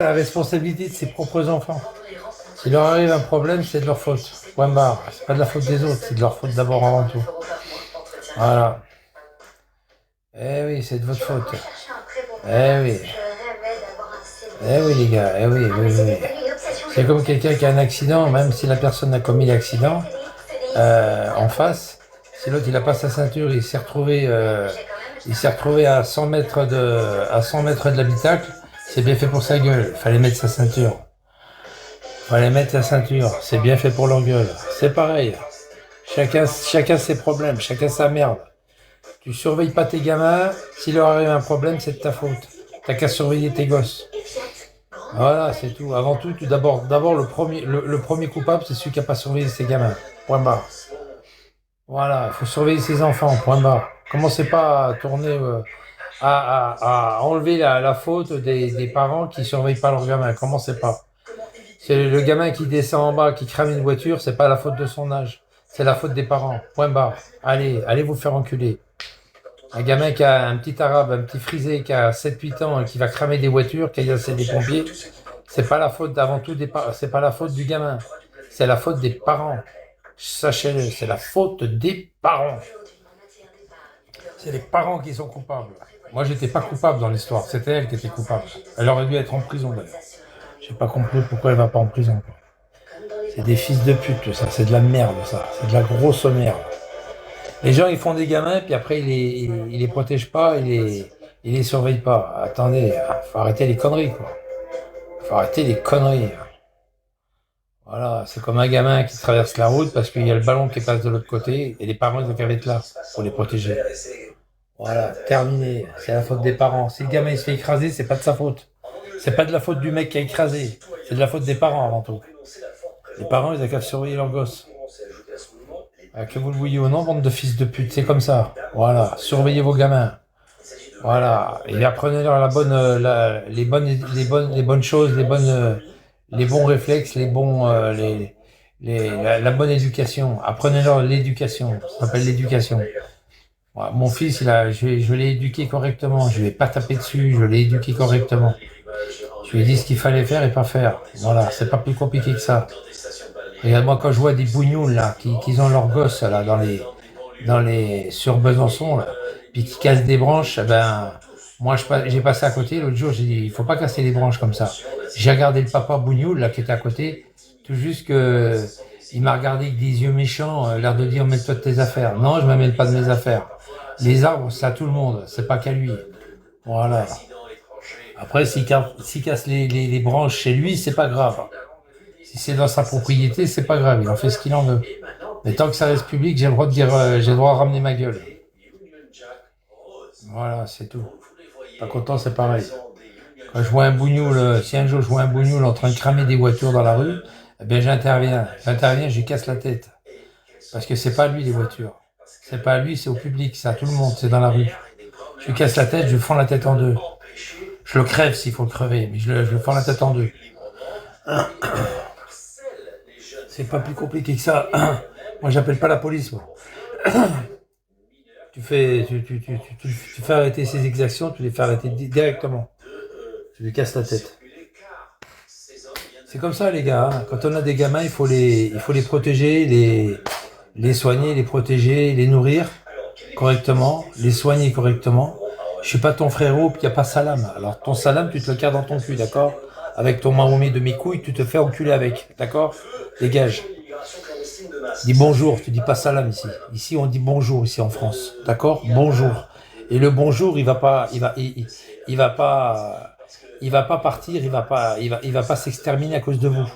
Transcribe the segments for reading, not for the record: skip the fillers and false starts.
la responsabilité de ses propres enfants. S'il leur arrive un problème, c'est de leur faute. Point barre. C'est pas de la faute des autres, c'est de leur faute d'abord avant tout. Voilà. Eh oui, c'est de votre faute. Eh oui. Eh oui, les gars. Eh oui, oui, oui. C'est comme quelqu'un qui a un accident, même si la personne a commis l'accident, en face, si l'autre il n'a pas sa ceinture, il s'est retrouvé à 100 mètres de l'habitacle, c'est bien fait pour sa gueule. Fallait mettre sa ceinture. Fallait mettre sa ceinture. C'est bien fait pour leur gueule. C'est pareil. Chacun ses problèmes, chacun sa merde. Tu surveilles pas tes gamins, s'il leur arrive un problème, c'est de ta faute. T'as qu'à surveiller tes gosses. Voilà, c'est tout. Avant tout, d'abord le premier coupable, c'est celui qui n'a pas surveillé ses gamins. Point barre. Voilà, il faut surveiller ses enfants. Point barre. Commencez pas à tourner, à enlever la faute des parents qui surveillent pas leurs gamins. Commencez pas. C'est le gamin qui descend en bas, qui crame une voiture, c'est pas la faute de son âge. C'est la faute des parents. Point barre. Allez vous faire enculer. Un gamin qui a un petit arabe, un petit frisé qui a 7 8 ans et qui va cramer des voitures, qui a assez des pompiers, c'est pas la faute avant tout c'est pas la faute du gamin. C'est la faute des parents. Sachez-le, c'est la faute des parents. C'est les parents qui sont coupables. Moi, j'étais pas coupable dans l'histoire, c'était elle qui était coupable. Elle aurait dû être en prison d'ailleurs. J'ai pas compris pourquoi elle va pas en prison, quoi. C'est des fils de pute, tout ça. C'est de la merde, ça. C'est de la grosse merde. Les gens, ils font des gamins, puis après, ils les protègent pas, ils les surveillent pas. Attendez, faut arrêter les conneries, quoi. Faut arrêter les conneries. Voilà, c'est comme un gamin qui traverse la route parce qu'il y a le ballon qui passe de l'autre côté, et les parents, ils ont qu'à être là pour les protéger. Voilà, terminé. C'est la faute des parents. Si le gamin, il se fait écraser, c'est pas de sa faute. C'est pas de la faute du mec qui a écrasé. C'est de la faute des parents, avant tout. Les parents, ils ont qu'à surveiller leurs gosses. Que vous le voyez ou non, bande de fils de pute, c'est comme ça. Voilà, surveillez vos gamins. Voilà, et apprenez-leur les bonnes choses, les bons réflexes, la bonne éducation. Apprenez-leur l'éducation. Ça s'appelle l'éducation. Voilà, mon fils, je l'ai éduqué correctement. Je lui ai pas tapé dessus, je l'ai éduqué correctement. Je lui ai dit ce qu'il fallait faire et pas faire. Voilà, c'est pas plus compliqué que ça. Regarde-moi quand je vois des bougnoules là, qui ont leurs gosses là sur Besançon là, puis qui cassent des branches, eh ben moi j'ai passé à côté l'autre jour, j'ai dit il faut pas casser les branches comme ça. J'ai regardé le papa bougnoul là qui était à côté, tout juste que il m'a regardé avec des yeux méchants, l'air de dire mêle-toi de tes affaires. Non, je me mêle pas de mes affaires. Les arbres, c'est à tout le monde, c'est pas qu'à lui. Voilà. Après, s'il casse les branches chez lui, c'est pas grave. Si c'est dans sa propriété, c'est pas grave, il en fait ce qu'il en veut. Mais tant que ça reste public, j'ai le droit de dire, j'ai le droit de ramener ma gueule. Voilà, c'est tout. Pas content, c'est pareil. Quand je vois un bougnoul, si un jour je vois un bougnoul en train de cramer des voitures dans la rue, eh bien j'interviens. J'interviens, je lui casse la tête. Parce que c'est pas à lui les voitures. C'est pas à lui, c'est au public, c'est à tout le monde, c'est dans la rue. Je lui casse la tête, je lui fends la tête en deux. Je le crève s'il faut le crever, mais je le fends la tête en deux. C'est pas plus compliqué que ça. Moi, j'appelle pas la police, moi. Tu fais arrêter ses exactions, tu les fais arrêter directement. Tu lui casses la tête. C'est comme ça, les gars. Hein. Quand on a des gamins, il faut les protéger, les soigner, les protéger, les nourrir correctement, les soigner correctement. Je suis pas ton frérot, puis y a pas salam. Alors, ton salam, tu te le gardes dans ton cul, d'accord? Avec ton maroumi de mes couilles, tu te fais enculer avec, d'accord? Dégage. Dis bonjour, tu dis pas salam ici. Ici, on dit bonjour, ici en France. D'accord? Bonjour. Et le bonjour, il va pas partir, il va pas s'exterminer à cause de vous.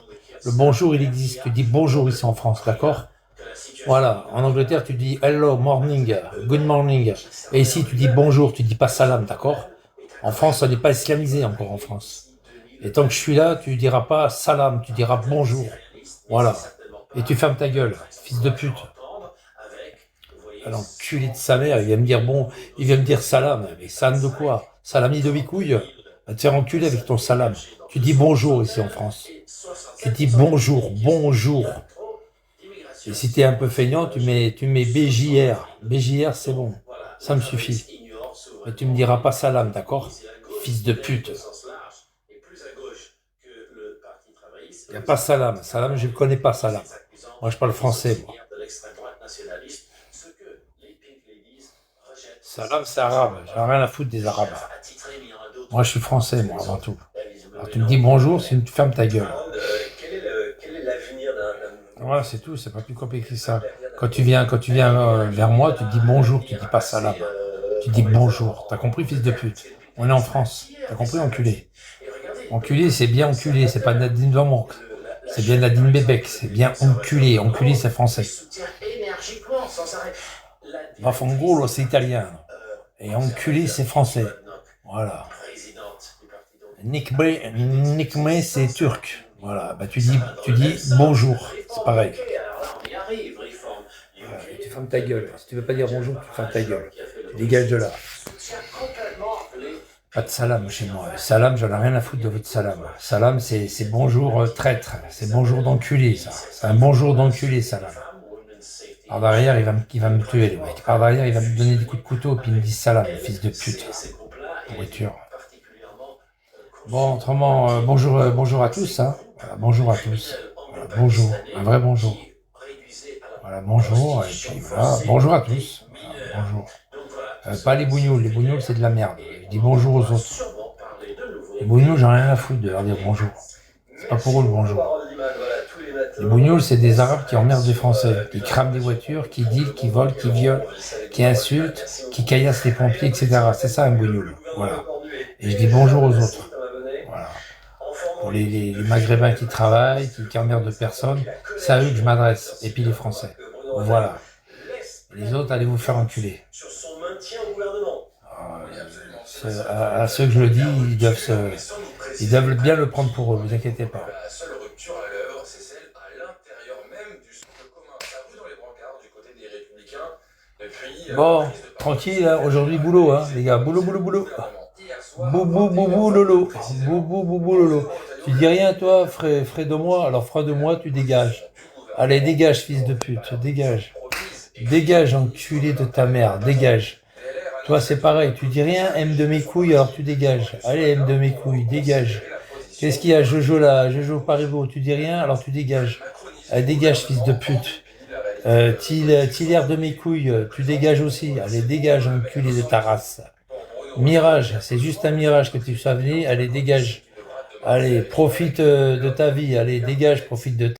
Le bonjour, il existe. Tu dis bonjour ici en France, d'accord? Voilà. En Angleterre, tu dis hello, morning, good morning. Et ici, tu dis bonjour, tu dis pas salam, d'accord? En France, on n'est pas islamisé encore en France. Et tant que je suis là, tu diras pas salam, tu diras bonjour. Voilà. Et tu fermes ta gueule, fils de pute. Alors, culé de sa mère, il vient me dire salam. Mais salam de quoi? Salami de mes couilles? Va te faire enculer avec ton salam. Tu dis bonjour ici en France. Tu dis bonjour, bonjour. Et si t'es un peu feignant, tu mets BJR. BJR, c'est bon. Ça me suffit. Mais tu me diras pas salam, d'accord? Fils de pute. Il n'y a pas Salam. Salam, je ne connais pas Salam. Moi, je parle français, moi. Salam, c'est arabe. J'ai rien à foutre des arabes. Moi, je suis français, moi, avant tout. Alors, tu me dis bonjour, sinon tu fermes ta gueule. Voilà, c'est tout, c'est pas plus compliqué que ça. Quand tu viens vers moi, tu te dis bonjour, tu dis pas salam. Tu dis bonjour. T'as compris, fils de pute? On est en France. T'as compris, enculé? Enculé, c'est bien enculé, c'est pas Nadine Dormonc. C'est bien Nadine Bébec, c'est bien enculé. Enculé, c'est français. Vaffanculo, c'est italien. Et enculé, c'est français. Voilà. Nikme, c'est turc. Voilà, bah tu dis bonjour, c'est pareil. Et tu fermes ta gueule. Si tu veux pas dire bonjour, tu fermes ta gueule. Tu dégages de là. Pas de salam chez moi. Salam, j'en ai rien à foutre de votre salam. Salam, c'est bonjour traître. C'est bonjour d'enculé, ça. C'est un bonjour d'enculé, salam. Par derrière, il va me tuer, le mec. Par derrière, il va me donner des coups de couteau, puis il me dit salam, fils de pute. Pourriture. Bon, autrement, bonjour à tous, hein. Voilà, bonjour à tous. Voilà, bonjour, un vrai bonjour. Voilà, bonjour, et puis voilà, bonjour à tous. Voilà, bonjour. Pas les bougnoules c'est de la merde. Je dis bonjour aux autres. Les bougnoules, j'en ai rien à foutre de leur dire bonjour. C'est pas pour eux le bonjour. Les bougnoules, c'est des arabes qui emmerdent les Français, qui crament des voitures, qui dealent, qui volent, qui violent, qui insultent, qui caillassent les pompiers, etc. C'est ça un bougnoul. Voilà. Et je dis bonjour aux autres. Voilà. Pour les maghrébins qui travaillent, qui emmerdent personne, c'est à eux que je m'adresse. Et puis les Français. Voilà. Et les autres, allez vous faire enculer. À ceux que je le dis, ils doivent bien le prendre pour eux, ne vous inquiétez pas. Bon, tranquille, hein. Aujourd'hui boulot, hein, les gars, boulot. Boubou lolo, boubou lolo. Tu dis rien toi, frais de moi, alors frais de moi, tu dégages. Allez, dégage, fils de pute, dégage. Dégage, enculé de ta mère, dégage. Toi, c'est pareil, tu dis rien, aime de mes couilles, alors tu dégages. Allez, aime de mes couilles, dégage. Qu'est-ce qu'il y a, Jojo là, Jojo Paribo, tu dis rien, alors tu dégages. Allez, dégage, fils de pute. Tilaire de mes couilles, tu dégages aussi. Allez, dégage, enculé de ta race. Mirage, c'est juste un mirage que tu sois venu. Allez, dégage. Allez, profite de ta vie. Allez, dégage, profite de